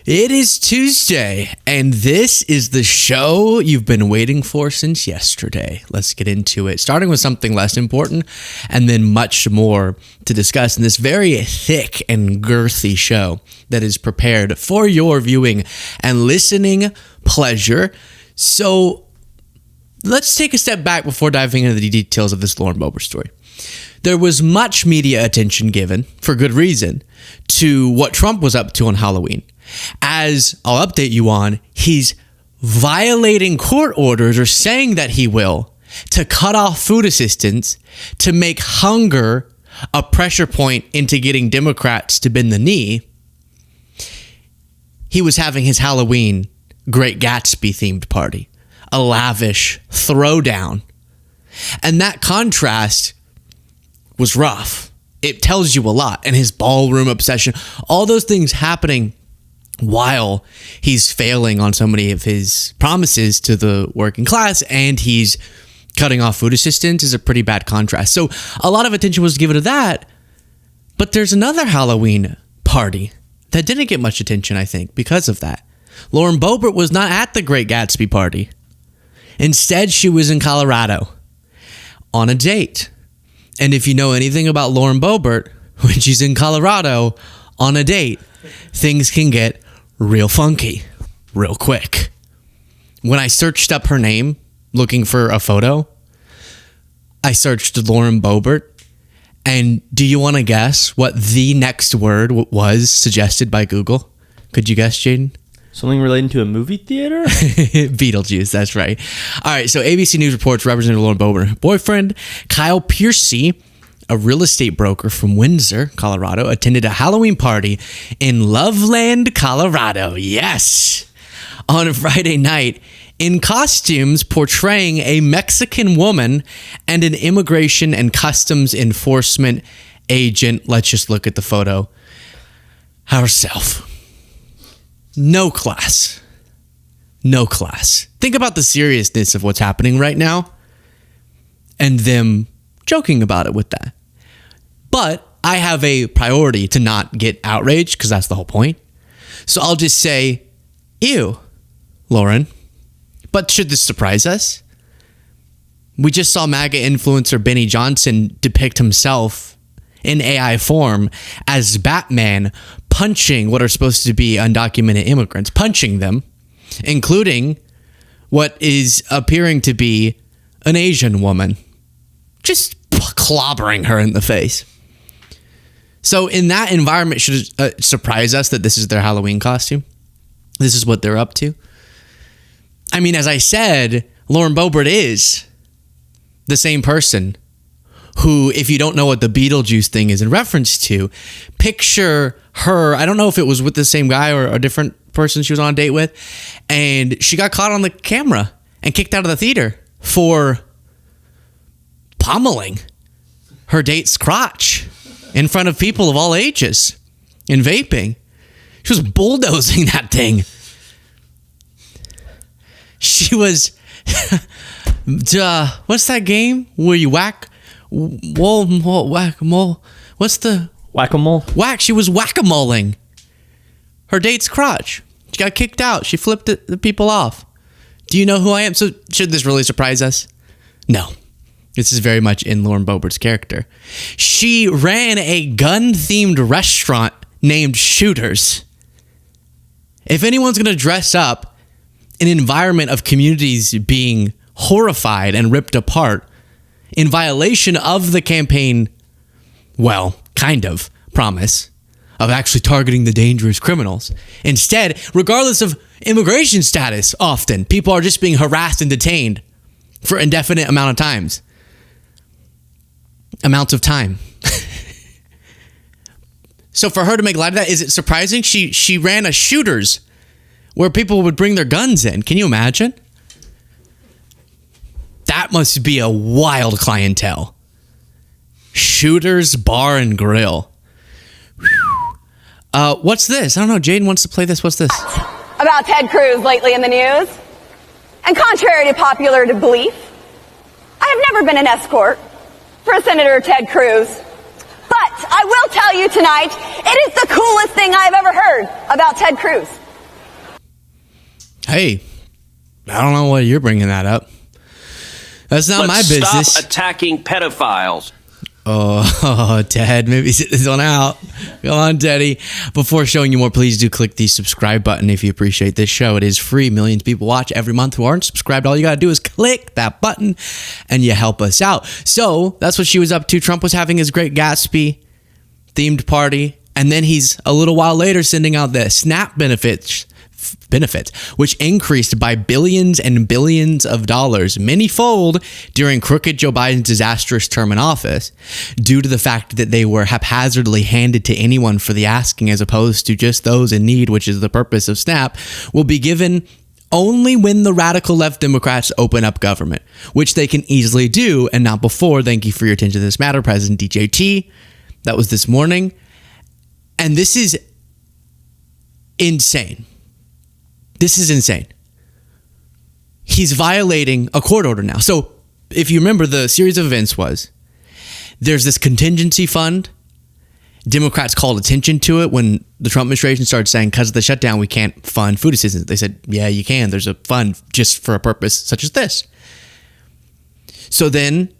It is Tuesday, and this is the show you've been waiting for since yesterday. Let's get into it, starting with something less important and then much more to discuss in this very thick and girthy show that is prepared for your viewing and listening pleasure. So let's take a step back before diving into the details of this Lauren Boebert story. There was much media attention given, for good reason, to what Trump was up to on Halloween. As I'll update you on, he's violating court orders, or saying that he will, to cut off food assistance, to make hunger a pressure point into getting Democrats to bend the knee. He was having his Halloween Great Gatsby themed party, a lavish throwdown. And that contrast was rough. It tells you a lot. And his ballroom obsession, all those things happening while he's failing on so many of his promises to the working class and he's cutting off food assistance, is a pretty bad contrast. So a lot of attention was given to that. But there's another Halloween party that didn't get much attention, I think, because of that. Lauren Boebert was not at the Great Gatsby party. Instead, she was in Colorado on a date. And if you know anything about Lauren Boebert, when she's in Colorado on a date, things can get real funky real quick. When I searched up her name looking for a photo, I searched Lauren Boebert. And do you want to guess what the next word was suggested by Google? Could you guess, Jaden? Something relating to a movie theater? Beetlejuice, that's right. All right, so ABC News reports Representative Lauren Boebert, her boyfriend, Kyle Piercy, a real estate broker from Windsor, Colorado, attended a Halloween party in Loveland, Colorado. Yes! On a Friday night, in costumes portraying a Mexican woman and an immigration and customs enforcement agent. Let's just look at the photo ourselves. No class. No class. Think about the seriousness of what's happening right now and them joking about it with that. But I have a priority to not get outraged because that's the whole point. So I'll just say, ew, Lauren. But should this surprise us? We just saw MAGA influencer Benny Johnson depict himself in AI form as Batman, punching what are supposed to be undocumented immigrants, punching them, including what is appearing to be an Asian woman, just clobbering her in the face. So in that environment, should it surprise us that this is their Halloween costume? This is what they're up to? I mean, as I said, Lauren Boebert is the same person who, if you don't know what the Beetlejuice thing is in reference to, picture her, I don't know if it was with the same guy or a different person she was on a date with, and she got caught on the camera and kicked out of the theater for pummeling her date's crotch in front of people of all ages and vaping. She was bulldozing that thing. She was, what's that game where you whack-a-mole? What's the... Whack-a-mole? She was whack-a-moling her date's crotch. She got kicked out. She flipped the people off. Do you know who I am? So should this really surprise us? No. This is very much in Lauren Boebert's character. She ran a gun-themed restaurant named Shooters. If anyone's going to dress up an environment of communities being horrified and ripped apart in violation of the campaign, well, kind of promise of actually targeting the dangerous criminals. Instead, regardless of immigration status, often people are just being harassed and detained for indefinite amounts of time. So for her to make light of that, is it surprising? She ran a Shooters where people would bring their guns in. Can you imagine? That must be a wild clientele. Shooters Bar and Grill. What's this? I don't know. Jaden wants to play this. What's this? About Ted Cruz lately in the news. And contrary to popular belief, I have never been an escort for Senator Ted Cruz. But I will tell you tonight, it is the coolest thing I've ever heard about Ted Cruz. Hey, I don't know why you're bringing that up. That's not my business. Stop attacking pedophiles. Oh, Ted, maybe sit this one out. Go on, Teddy. Before showing you more, please do click the subscribe button if you appreciate this show. It is free. Millions of people watch every month who aren't subscribed. All you got to do is click that button and you help us out. So that's what she was up to. Trump was having his Great Gatsby themed party. And then he's a little while later sending out the SNAP benefits, which increased by billions and billions of dollars, many-fold during crooked Joe Biden's disastrous term in office, due to the fact that they were haphazardly handed to anyone for the asking, as opposed to just those in need, which is the purpose of SNAP, will be given only when the radical left Democrats open up government, which they can easily do, and not before. Thank you for your attention to this matter, President DJT. That was this morning. And this is insane. This is insane. He's violating a court order now. So if you remember, the series of events was there's this contingency fund. Democrats called attention to it when the Trump administration started saying, because of the shutdown, we can't fund food assistance. They said, yeah, you can. There's a fund just for a purpose such as this. So then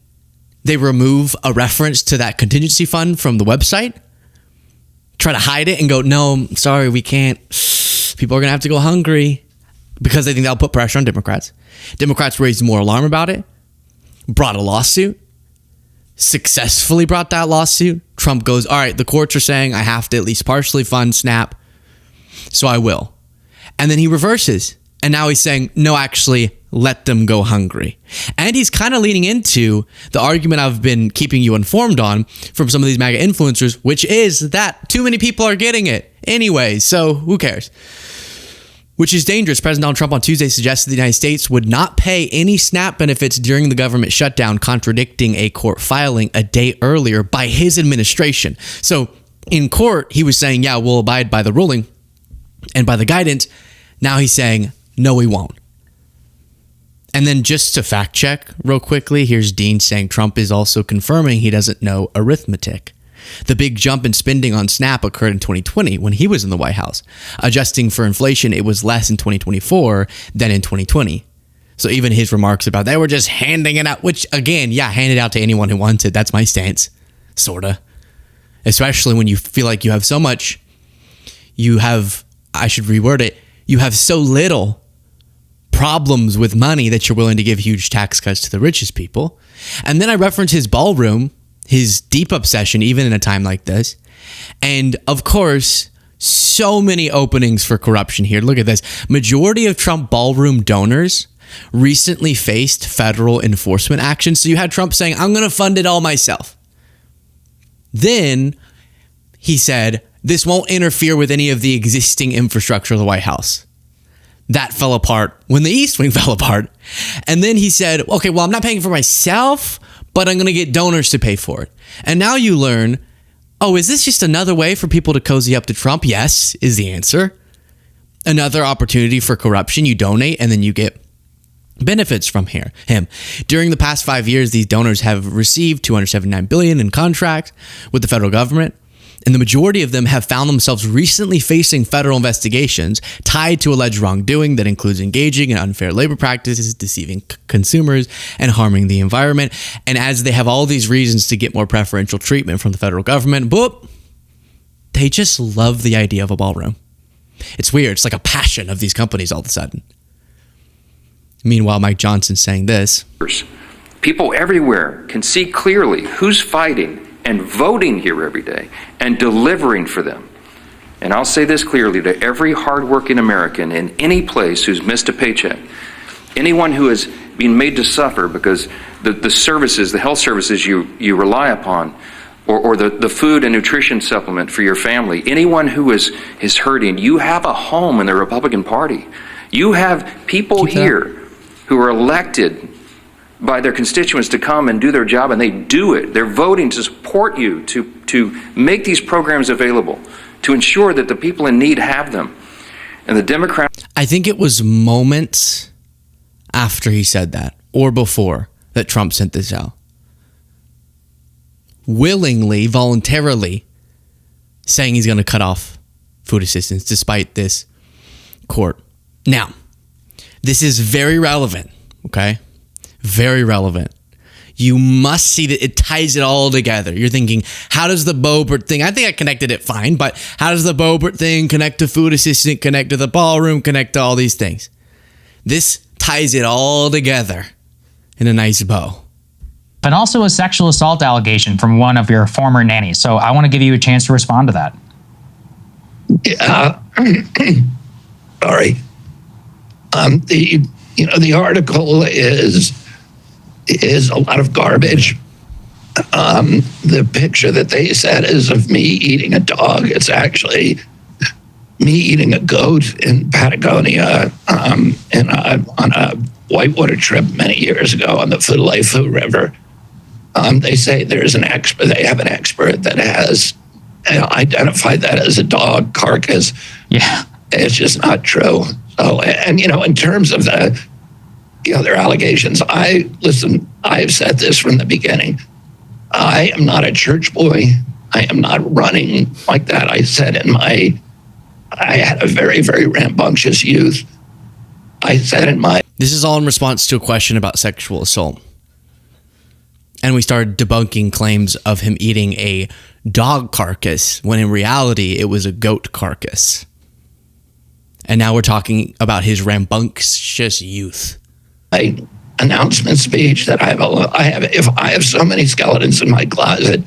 they remove a reference to that contingency fund from the website, try to hide it and go, no, sorry, we can't. People are going to have to go hungry, because they think that'll put pressure on Democrats. Democrats raised more alarm about it, brought a lawsuit, successfully brought that lawsuit. Trump goes, all right, the courts are saying I have to at least partially fund SNAP, so I will. And then he reverses. And now he's saying, no, actually, let them go hungry. And he's kind of leaning into the argument I've been keeping you informed on from some of these MAGA influencers, which is that too many people are getting it anyway, so who cares? Which is dangerous. President Donald Trump on Tuesday suggested the United States would not pay any SNAP benefits during the government shutdown, contradicting a court filing a day earlier by his administration. So in court, he was saying, yeah, we'll abide by the ruling and by the guidance. Now he's saying, no, we won't. And then just to fact check real quickly, here's Dean saying Trump is also confirming he doesn't know arithmetic. The big jump in spending on SNAP occurred in 2020 when he was in the White House. Adjusting for inflation, it was less in 2024 than in 2020. So even his remarks about they were just handing it out, which again, yeah, hand it out to anyone who wants it. That's my stance, sorta. Especially when you feel like you have so much, I should reword it, you have so little problems with money that you're willing to give huge tax cuts to the richest people. And then I reference his ballroom, his deep obsession, even in a time like this. And of course, so many openings for corruption here. Look at this. Majority of Trump ballroom donors recently faced federal enforcement action. So you had Trump saying, I'm going to fund it all myself. Then he said, this won't interfere with any of the existing infrastructure of the White House. That fell apart when the East Wing fell apart. And then he said, okay, well, I'm not paying for myself, but I'm going to get donors to pay for it. And now you learn, oh, is this just another way for people to cozy up to Trump? Yes, is the answer. Another opportunity for corruption. You donate and then you get benefits from him. During the past 5 years, these donors have received $279 billion in contracts with the federal government. And the majority of them have found themselves recently facing federal investigations tied to alleged wrongdoing that includes engaging in unfair labor practices, deceiving consumers, and harming the environment. And as they have all these reasons to get more preferential treatment from the federal government, boop, they just love the idea of a ballroom. It's weird. It's like a passion of these companies all of a sudden. Meanwhile, Mike Johnson's saying this. People everywhere can see clearly who's fighting and voting here every day and delivering for them. And I'll say this clearly to every hardworking American in any place who's missed a paycheck, anyone who has been made to suffer because the services, the health services you rely upon, or the food and nutrition supplement for your family, anyone who is hurting, you have a home in the Republican Party. You have people here who are elected by their constituents to come and do their job, and they do it. They're voting to support you, to make these programs available, to ensure that the people in need have them. And the Democrats... I think it was moments after he said that, or before, that Trump sent this out. Willingly, voluntarily saying he's going to cut off food assistance despite this court. Now, This is very relevant, okay? Very relevant. You must see that it ties it all together. You're thinking, how does the Boebert thing, I think I connected it fine, but how does the Boebert thing connect to food assistant, connect to the ballroom, connect to all these things? This ties it all together in a nice bow. But also a sexual assault allegation from one of your former nannies. So I want to give you a chance to respond to that. Yeah. Sorry. The article is a lot of garbage. The picture that they said is of me eating a dog. It's actually me eating a goat in Patagonia on a whitewater trip many years ago on the Fulaifu River. They say there's they have an expert that has identified that as a dog carcass. Yeah. It's just not true. So, and in terms of their allegations, I've said this from the beginning. I am not a church boy. I am not running like that. I had a very, very rambunctious youth. This is all in response to a question about sexual assault. And we started debunking claims of him eating a dog carcass when in reality it was a goat carcass. And now we're talking about his rambunctious youth. My announcement speech that I have so many skeletons in my closet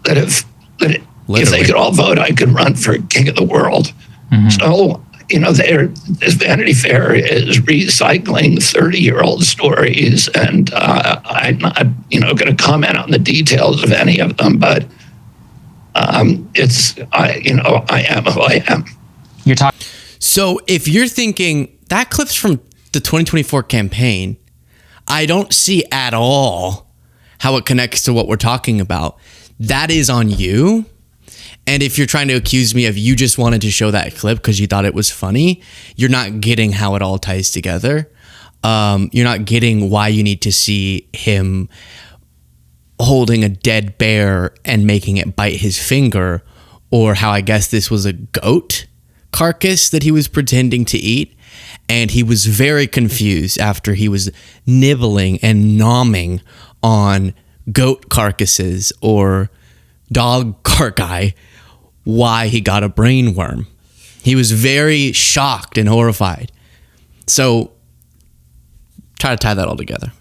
that if they could all vote, I could run for king of the world. Mm-hmm. So, this Vanity Fair is recycling 30-year-old stories, and I'm not, going to comment on the details of any of them, but I am who I am. You're talking. So if you're thinking that clip's from the 2024 campaign, I don't see at all how it connects to what we're talking about. That is on you. And if you're trying to accuse me of you just wanted to show that clip because you thought it was funny, you're not getting how it all ties together. You're not getting why you need to see him holding a dead bear and making it bite his finger, or how I guess this was a goat carcass that he was pretending to eat. And he was very confused after he was nibbling and nomming on goat carcasses or dog carcass, why he got a brain worm. He was very shocked and horrified. So try to tie that all together.